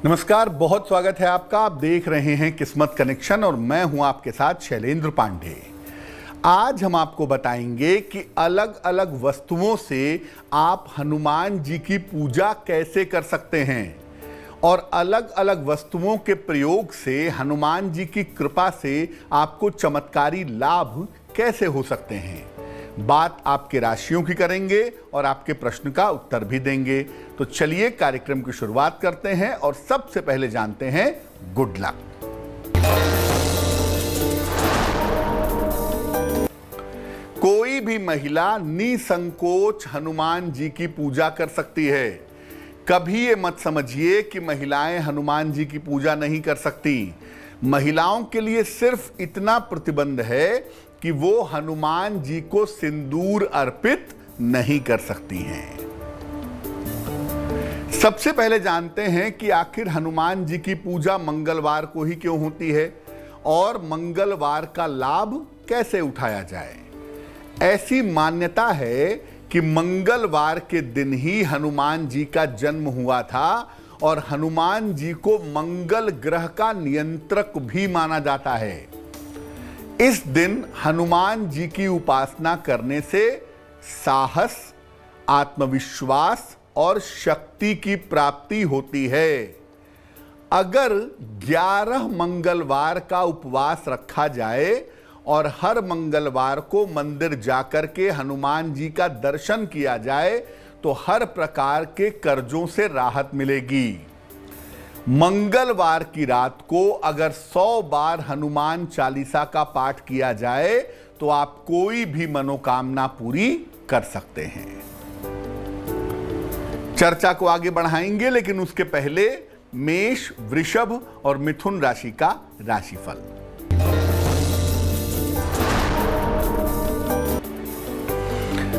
नमस्कार, बहुत स्वागत है आपका। आप देख रहे हैं किस्मत कनेक्शन और मैं हूं आपके साथ शैलेंद्र पांडे। आज हम आपको बताएंगे कि अलग अलग वस्तुओं से आप हनुमान जी की पूजा कैसे कर सकते हैं और अलग अलग वस्तुओं के प्रयोग से हनुमान जी की कृपा से आपको चमत्कारी लाभ कैसे हो सकते हैं। बात आपके राशियों की करेंगे और आपके प्रश्न का उत्तर भी देंगे। तो चलिए कार्यक्रम की शुरुआत करते हैं और सबसे पहले जानते हैं गुड लक। कोई भी महिला निसंकोच हनुमान जी की पूजा कर सकती है। कभी ये मत समझिए कि महिलाएं हनुमान जी की पूजा नहीं कर सकती। महिलाओं के लिए सिर्फ इतना प्रतिबंध है कि वो हनुमान जी को सिंदूर अर्पित नहीं कर सकती हैं। सबसे पहले जानते हैं कि आखिर हनुमान जी की पूजा मंगलवार को ही क्यों होती है और मंगलवार का लाभ कैसे उठाया जाए। ऐसी मान्यता है कि मंगलवार के दिन ही हनुमान जी का जन्म हुआ था और हनुमान जी को मंगल ग्रह का नियंत्रक भी माना जाता है। इस दिन हनुमान जी की उपासना करने से साहस, आत्मविश्वास और शक्ति की प्राप्ति होती है। अगर 11 मंगलवार का उपवास रखा जाए और हर मंगलवार को मंदिर जाकर के हनुमान जी का दर्शन किया जाए तो हर प्रकार के कर्जों से राहत मिलेगी। मंगलवार की रात को अगर 100 बार हनुमान चालीसा का पाठ किया जाए तो आप कोई भी मनोकामना पूरी कर सकते हैं। चर्चा को आगे बढ़ाएंगे, लेकिन उसके पहले मेष, वृषभ और मिथुन राशि का राशिफल।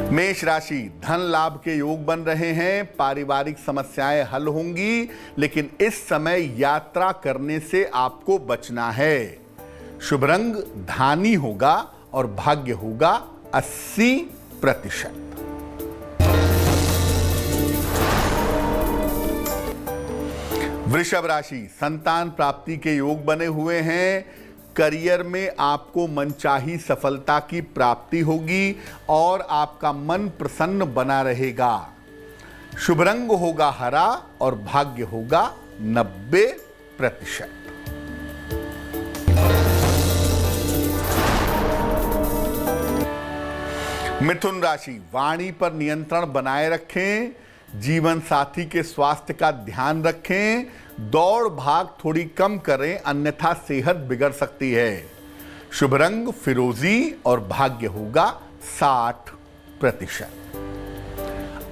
मेष राशि, धन लाभ के योग बन रहे हैं। पारिवारिक समस्याएं हल होंगी, लेकिन इस समय यात्रा करने से आपको बचना है। शुभ रंग धानी होगा और भाग्य होगा 80%। वृषभ राशि, संतान प्राप्ति के योग बने हुए हैं। करियर में आपको मनचाही सफलता की प्राप्ति होगी और आपका मन प्रसन्न बना रहेगा। शुभ रंग होगा हरा और भाग्य होगा 90%। मिथुन राशि, वाणी पर नियंत्रण बनाए रखें। जीवन साथी के स्वास्थ्य का ध्यान रखें। दौड़ भाग थोड़ी कम करें, अन्यथा सेहत बिगड़ सकती है। शुभ रंग फिरोजी और भाग्य होगा 60%।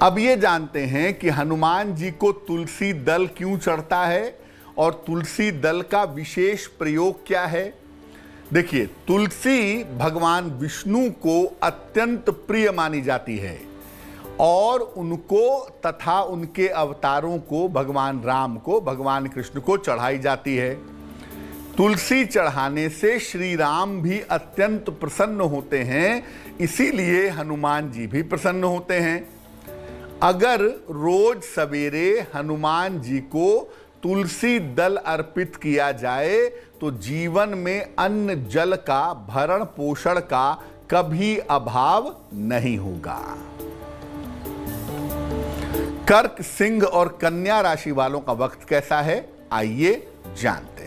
अब ये जानते हैं कि हनुमान जी को तुलसी दल क्यों चढ़ता है और तुलसी दल का विशेष प्रयोग क्या है। देखिए, तुलसी भगवान विष्णु को अत्यंत प्रिय मानी जाती है और उनको तथा उनके अवतारों को, भगवान राम को, भगवान कृष्ण को चढ़ाई जाती है। तुलसी चढ़ाने से श्री राम भी अत्यंत प्रसन्न होते हैं, इसीलिए हनुमान जी भी प्रसन्न होते हैं। अगर रोज सवेरे हनुमान जी को तुलसी दल अर्पित किया जाए तो जीवन में अन्न जल का, भरण पोषण का कभी अभाव नहीं होगा। कर्क, सिंह और कन्या राशि वालों का वक्त कैसा है, आइए जानते हैं।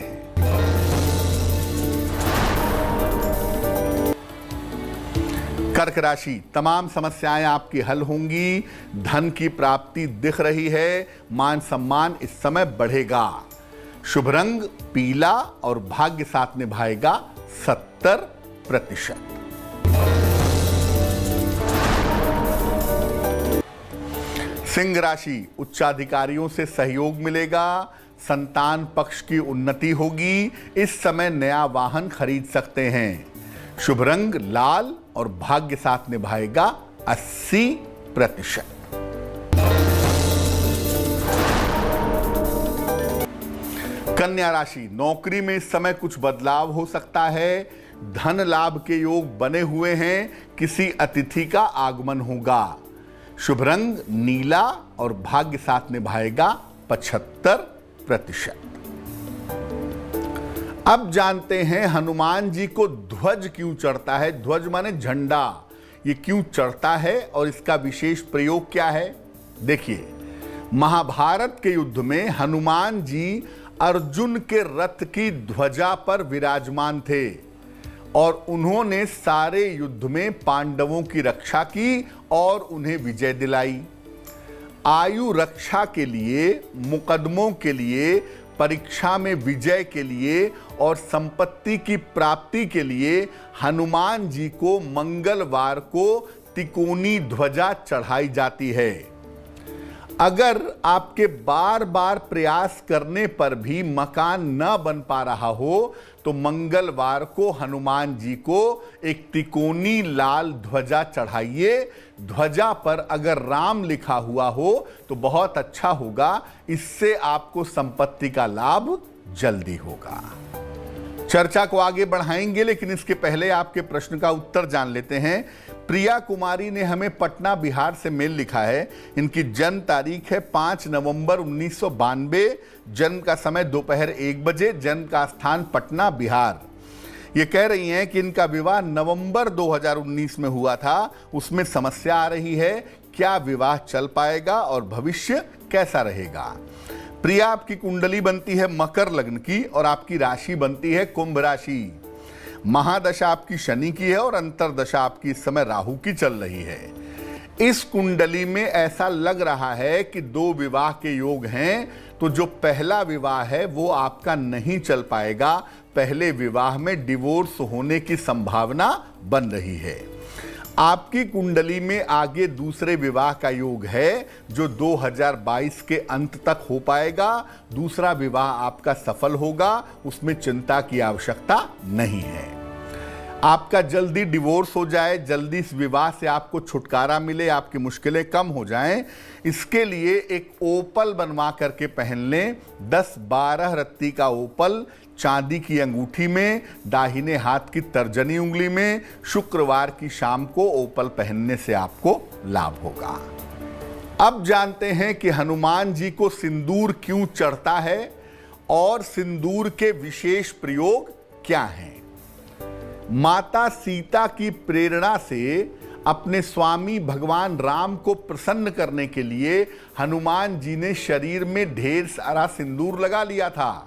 कर्क राशि, तमाम समस्याएं आपकी हल होंगी। धन की प्राप्ति दिख रही है। मान सम्मान इस समय बढ़ेगा। शुभ रंग पीला और भाग्य साथ निभाएगा 70%। सिंह राशि, उच्चाधिकारियों से सहयोग मिलेगा। संतान पक्ष की उन्नति होगी। इस समय नया वाहन खरीद सकते हैं। शुभ रंग लाल और भाग्य साथ निभाएगा 80%। कन्या राशि, नौकरी में इस समय कुछ बदलाव हो सकता है। धन लाभ के योग बने हुए हैं। किसी अतिथि का आगमन होगा। शुभ रंग नीला और भाग्य साथ निभाएगा 75%। अब जानते हैं हनुमान जी को ध्वज क्यों चढ़ता है। ध्वज माने झंडा, ये क्यों चढ़ता है और इसका विशेष प्रयोग क्या है। देखिए, महाभारत के युद्ध में हनुमान जी अर्जुन के रथ की ध्वजा पर विराजमान थे और उन्होंने सारे युद्ध में पांडवों की रक्षा की और उन्हें विजय दिलाई। आयु रक्षा के लिए, मुकदमों के लिए, परीक्षा में विजय के लिए और संपत्ति की प्राप्ति के लिए हनुमान जी को मंगलवार को तिकोनी ध्वजा चढ़ाई जाती है। अगर आपके बार बार प्रयास करने पर भी मकान न बन पा रहा हो तो मंगलवार को हनुमान जी को एक तिकोनी लाल ध्वजा चढ़ाइए। ध्वजा पर अगर राम लिखा हुआ हो तो बहुत अच्छा होगा, इससे आपको संपत्ति का लाभ जल्दी होगा। चर्चा को आगे बढ़ाएंगे, लेकिन इसके पहले आपके प्रश्न का उत्तर जान लेते हैं। प्रिया कुमारी ने हमें पटना बिहार से मेल लिखा है। इनकी जन्म तारीख है 5 नवंबर 1992, जन्म का समय दोपहर 1 बजे, जन्म का स्थान पटना बिहार। ये कह रही हैं कि इनका विवाह नवंबर 2019 में हुआ था, उसमें समस्या आ रही है, क्या विवाह चल पाएगा और भविष्य कैसा रहेगा। प्रिया, आपकी कुंडली बनती है मकर लग्न की और आपकी राशि बनती है कुंभ राशि। महादशा आपकी शनि की है और अंतरदशा आपकी इस समय राहु की चल रही है। इस कुंडली में ऐसा लग रहा है कि 2 विवाह के योग हैं, तो जो पहला विवाह है वो आपका नहीं चल पाएगा। पहले विवाह में डिवोर्स होने की संभावना बन रही है। आपकी कुंडली में आगे दूसरे विवाह का योग है जो 2022 के अंत तक हो पाएगा। दूसरा विवाह आपका सफल होगा, उसमें चिंता की आवश्यकता नहीं है। आपका जल्दी डिवोर्स हो जाए, जल्दी इस विवाह से आपको छुटकारा मिले, आपकी मुश्किलें कम हो जाएं, इसके लिए एक ओपल बनवा करके पहन लें। 10-12 रत्ती का ओपल चांदी की अंगूठी में, दाहिने हाथ की तर्जनी उंगली में, शुक्रवार की शाम को ओपल पहनने से आपको लाभ होगा। अब जानते हैं कि हनुमान जी को सिंदूर क्यों चढ़ता है और सिंदूर के विशेष प्रयोग क्या हैं। माता सीता की प्रेरणा से अपने स्वामी भगवान राम को प्रसन्न करने के लिए हनुमान जी ने शरीर में ढेर सारा सिंदूर लगा लिया था।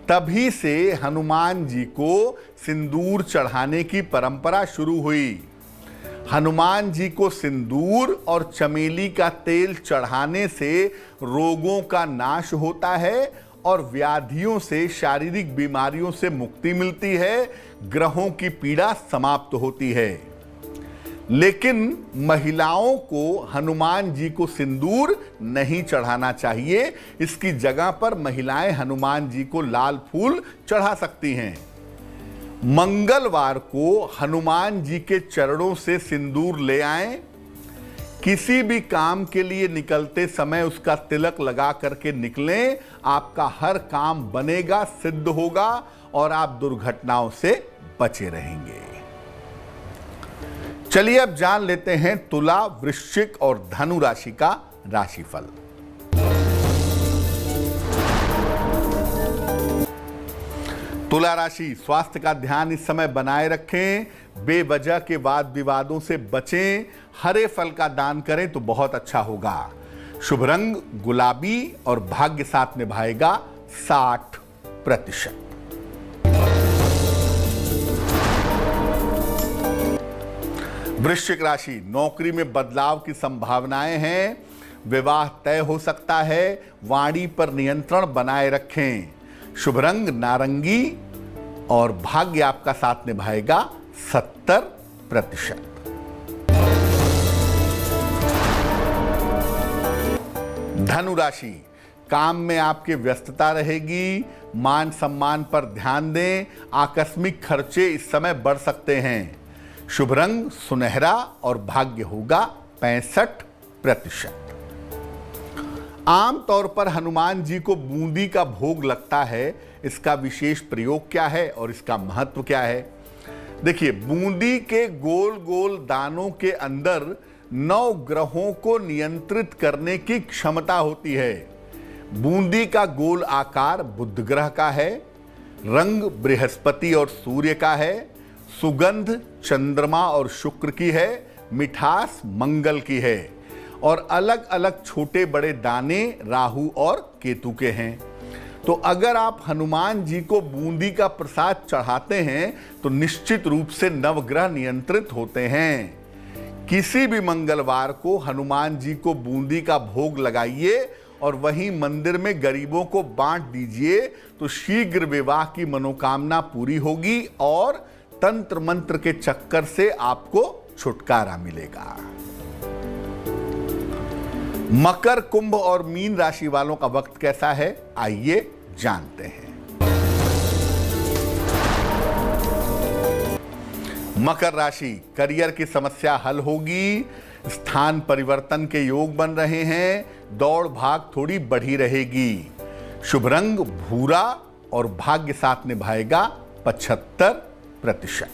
तभी से हनुमान जी को सिंदूर चढ़ाने की परंपरा शुरू हुई। हनुमान जी को सिंदूर और चमेली का तेल चढ़ाने से रोगों का नाश होता है और व्याधियों से, शारीरिक बीमारियों से मुक्ति मिलती है, ग्रहों की पीड़ा समाप्त होती है। लेकिन महिलाओं को हनुमान जी को सिंदूर नहीं चढ़ाना चाहिए। इसकी जगह पर महिलाएं हनुमान जी को लाल फूल चढ़ा सकती हैं। मंगलवार को हनुमान जी के चरणों से सिंदूर ले आएं। किसी भी काम के लिए निकलते समय उसका तिलक लगा करके निकलें। आपका हर काम बनेगा, सिद्ध होगा और आप दुर्घटनाओं से बचे रहेंगे। चलिए अब जान लेते हैं तुला, वृश्चिक और धनु राशि का राशिफल। तुला राशि, स्वास्थ्य का ध्यान इस समय बनाए रखें, बेवजह के वाद विवादों से बचें, हरे फल का दान करें तो बहुत अच्छा होगा। शुभ रंग गुलाबी और भाग्य साथ निभाएगा 60%। वृश्चिक राशि, नौकरी में बदलाव की संभावनाएं हैं, विवाह तय हो सकता है, वाणी पर नियंत्रण बनाए रखें। शुभ रंग नारंगी और भाग्य आपका साथ निभाएगा 70%। धनु राशि, काम में आपकी व्यस्तता रहेगी, मान सम्मान पर ध्यान दें, आकस्मिक खर्चे इस समय बढ़ सकते हैं। शुभ रंग सुनहरा और भाग्य होगा 65%। आम तौर पर हनुमान जी को बूंदी का भोग लगता है, इसका विशेष प्रयोग क्या है और इसका महत्व क्या है। देखिए, बूंदी के गोल गोल दानों के अंदर 9 ग्रहों को नियंत्रित करने की क्षमता होती है। बूंदी का गोल आकार बुध ग्रह का है, रंग बृहस्पति और सूर्य का है, सुगंध चंद्रमा और शुक्र की है, मिठास मंगल की है और अलग अलग छोटे बड़े दाने राहु और केतु के हैं। तो अगर आप हनुमान जी को बूंदी का प्रसाद चढ़ाते हैं तो निश्चित रूप से नवग्रह नियंत्रित होते हैं। किसी भी मंगलवार को हनुमान जी को बूंदी का भोग लगाइए और वहीं मंदिर में गरीबों को बांट दीजिए तो शीघ्र विवाह की मनोकामना पूरी होगी और तंत्र मंत्र के चक्कर से आपको छुटकारा मिलेगा। मकर, कुंभ और मीन राशि वालों का वक्त कैसा है, आइए जानते हैं। मकर राशि, करियर की समस्या हल होगी, स्थान परिवर्तन के योग बन रहे हैं, दौड़ भाग थोड़ी बढ़ी रहेगी। शुभ रंग भूरा और भाग्य साथ निभाएगा 75%।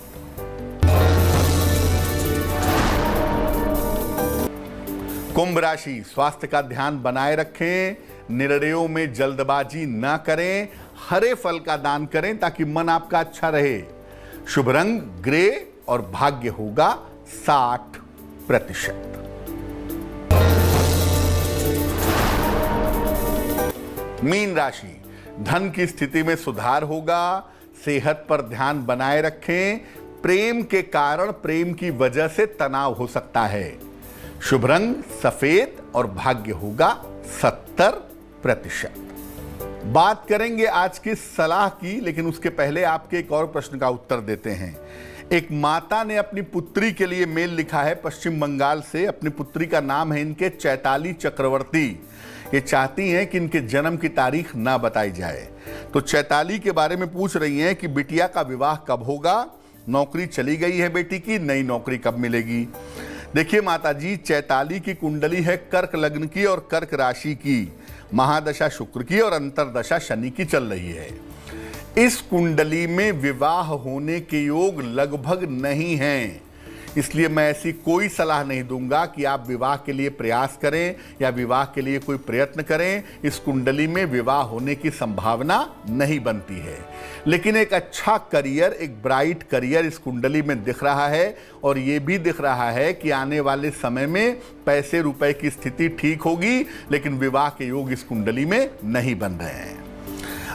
कुंभ राशि, स्वास्थ्य का ध्यान बनाए रखें, निर्णयों में जल्दबाजी ना करें, हरे फल का दान करें ताकि मन आपका अच्छा रहे। शुभ रंग ग्रे और भाग्य होगा 60%। मीन राशि, धन की स्थिति में सुधार होगा, सेहत पर ध्यान बनाए रखें, प्रेम के कारण प्रेम की वजह से तनाव हो सकता है। शुभ रंग सफेद और भाग्य होगा 70%। बात करेंगे आज की सलाह की, लेकिन उसके पहले आपके एक और प्रश्न का उत्तर देते हैं। एक माता ने अपनी पुत्री के लिए मेल लिखा है पश्चिम बंगाल से। अपनी पुत्री का नाम है इनके चैताली चक्रवर्ती। ये चाहती हैं कि इनके जन्म की तारीख ना बताई जाए। तो चैताली के बारे में पूछ रही हैं कि बिटिया का विवाह कब होगा, नौकरी चली गई है बेटी की, नई नौकरी कब मिलेगी। देखिए माता जी, चैताली की कुंडली है कर्क लग्न की और कर्क राशि की, महादशा शुक्र की और अंतरदशा शनि की चल रही है। इस कुंडली में विवाह होने के योग लगभग नहीं हैं, इसलिए मैं ऐसी कोई सलाह नहीं दूंगा कि आप विवाह के लिए प्रयास करें या विवाह के लिए कोई प्रयत्न करें। इस कुंडली में विवाह होने की संभावना नहीं बनती है, लेकिन एक अच्छा करियर, एक ब्राइट करियर इस कुंडली में दिख रहा है और ये भी दिख रहा है कि आने वाले समय में पैसे रुपए की स्थिति ठीक होगी, लेकिन विवाह के योग इस कुंडली में नहीं बन रहे हैं।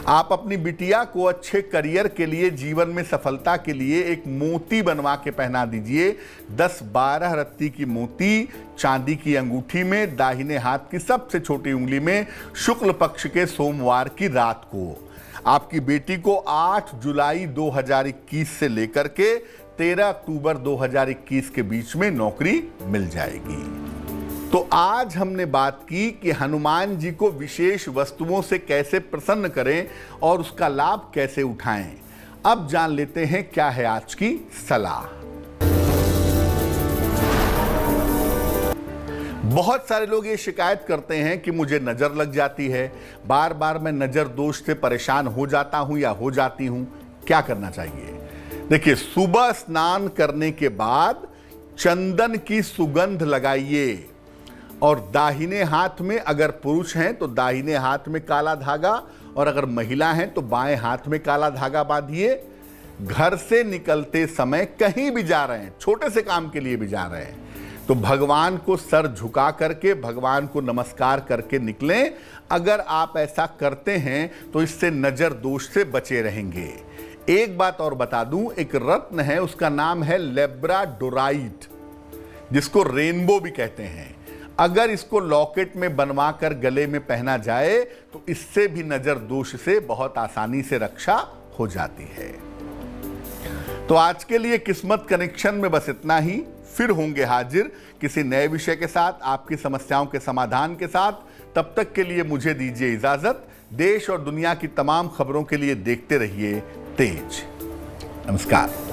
आप अपनी बिटिया को अच्छे करियर के लिए, जीवन में सफलता के लिए एक मोती बनवा के पहना दीजिए। 10-12 रत्ती की मोती चांदी की अंगूठी में, दाहिने हाथ की सबसे छोटी उंगली में, शुक्ल पक्ष के सोमवार की रात को। आपकी बेटी को 8 जुलाई 2021 से लेकर के 13 अक्टूबर 2021 के बीच में नौकरी मिल जाएगी। तो आज हमने बात की कि हनुमान जी को विशेष वस्तुओं से कैसे प्रसन्न करें और उसका लाभ कैसे उठाएं। अब जान लेते हैं क्या है आज की सलाह। बहुत सारे लोग ये शिकायत करते हैं कि मुझे नजर लग जाती है, बार बार मैं नजर दोष से परेशान हो जाता हूं या हो जाती हूं। क्या करना चाहिए? देखिए, सुबह स्नान करने के बाद चंदन की सुगंध लगाइए और दाहिने हाथ में, अगर पुरुष हैं तो दाहिने हाथ में काला धागा और अगर महिला हैं तो बाएं हाथ में काला धागा बांधिए। घर से निकलते समय कहीं भी जा रहे हैं, छोटे से काम के लिए भी जा रहे हैं, तो भगवान को सर झुका करके, भगवान को नमस्कार करके निकलें। अगर आप ऐसा करते हैं तो इससे नजर दोष से बचे रहेंगे। एक बात और बता दूं, एक रत्न है, उसका नाम है लेब्राडोराइट, जिसको रेनबो भी कहते हैं। अगर इसको लॉकेट में बनवा कर गले में पहना जाए तो इससे भी नजर दोष से बहुत आसानी से रक्षा हो जाती है। तो आज के लिए किस्मत कनेक्शन में बस इतना ही। फिर होंगे हाजिर किसी नए विषय के साथ, आपकी समस्याओं के समाधान के साथ। तब तक के लिए मुझे दीजिए इजाजत। देश और दुनिया की तमाम खबरों के लिए देखते रहिए तेज। नमस्कार।